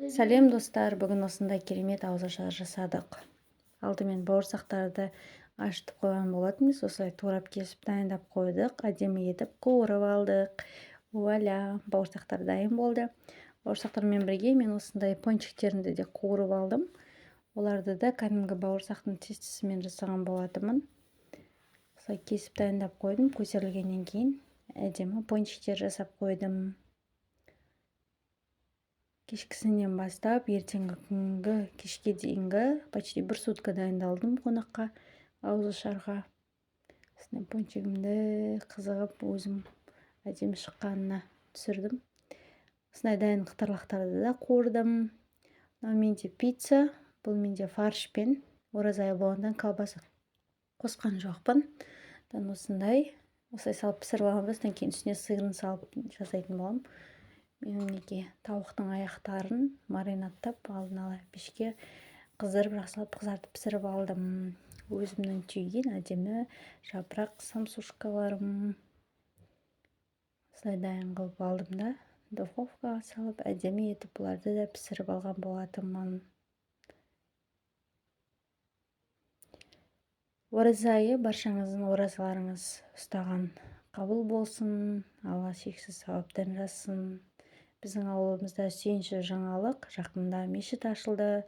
Сәлем достар, бүгін осындай керемет ауызашар жасадық. Алдымен бауырсақтарды ашытып қойған болатынбыз. Осылай турап кесіп дайындап қойдық. Әдемі етіп қуырып алдық. Вуаля, бауырсақтар дайын болды. Бауырсақтармен бірге мен осындай пончиктерімді де қуырып алдым. Оларды да кәдімгі бауырсақтың тестісімен жасаған болатынмын. Осылай кесіп дайындап қойдым. Көтерілгеннен кейін әдемі пончиктер жасап қойдым. Кешкісінен бастап ертеңгі күнгі кешке дейінгі почти бір сутка дайындалдым қонаққа ауызашарға. Осындай пончигімді қызығып өзім әдемі шыққанына түсірдім. Осындай дайын қытырлақтарды да қуырдым. Мынау менде пицца, бұл менде фаршпен ораза айы болғандан колбаса қосқан жоқпын. Осылай салып пісіріп аламын. Одан кейін үстіне сырын салып жасайтын боламын. Мен тауықтың аяқтарын маринадтап алдын ала пешке қыздырып жақсылап қызартып пісіріп алдым. Өзімнің түйген әдемі жапырақ самсушкаларым. Осылай дайын қылып алдым да духовкаға салып әдемі етіп бұларды да пісіріп алған болатынмын. Ораза айы баршаңыздың оразаларыңыз ұстаған қабыл болсын, Алла шексіз сауаптан жазсын. Біздің ауылымызда сүйінші жаңалық, жақында мешіт ашылды.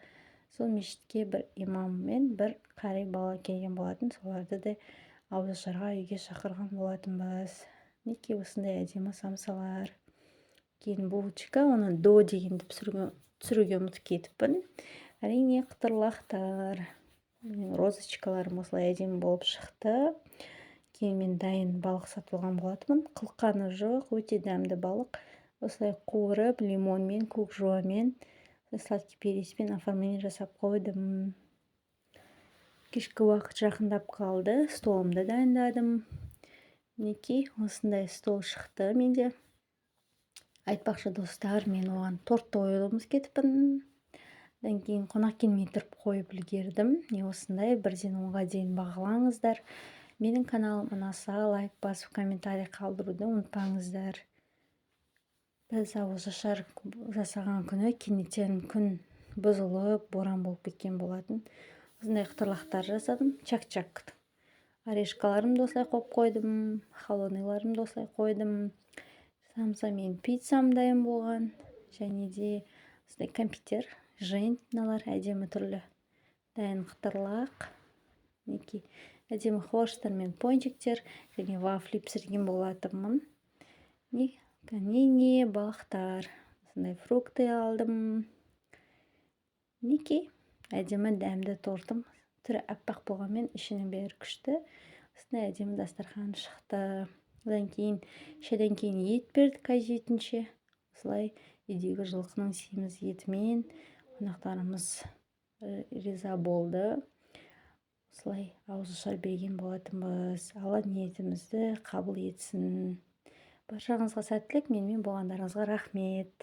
Сол мешітке бір имам мен бір қари бала келген болатын. Соларды да ауызашарға үйге шақырған болатынбыз. Мінекей осындай әдемі самсалар. Кейін булочка, оны до дегенді түсіруге ұмытып кетіппін. Әрине қытырлақтар. Розочкаларым осылай әдемі болып шықты. Кейін мен дайын балық сатып алған болатынмын. Қылқаны жоқ, өте дәмді балық. Осылай қуырып, лимонмен, көк жуамен, сладкий переспен оформление жасап қойдым. Кешкі уақыт жақындап қалды. Столымды дайындадым. Мінекей осындай стол шықты менде. Айтпақшы достар, мен оған тортты қоюымыз кетіппін. Одан кейін қонақ келмей тұрып қойып үлгердім. Осындай 1-ден 10-ға дейін бағалаңыздар. Менің каналым ұнаса, лайк басып, комментарий қалдыруды ұмытпаңыздар. Біз ауызашар жасаған күні кенеттен күн бұзылып, боран болып кеткен болатын. Осындай қытырлақтар жасадым. Чак-чак. Орешкаларымды осылай қойып қойдым. Холодныйларымды осылай қойдым. Самса мен пиццам дайын болған. Және де осындай компьютер, жентналар әдемі түрлі дайын қытырлақ. Әдемі хвостар мен пончиктер және вафли пісірген болатынмын. Канини, балықтар. Осындай фрукты алдым. Әдемі дәмді тортым. Түрі аппақ болғанмен ішінің бәрі күшті. Осындай әдемі дастархан шықты. Одан кейін шайдан кейін ет бердік әжетінше. Осылай үйдегі жылқының семіз етімен қонақтарымыз риза болды. Осылай ауызашар берген болатынбыз. Алла ниетімізді қабыл етсін. Баршаңызға сәттілік, менімен болғандарыңызға рахмет.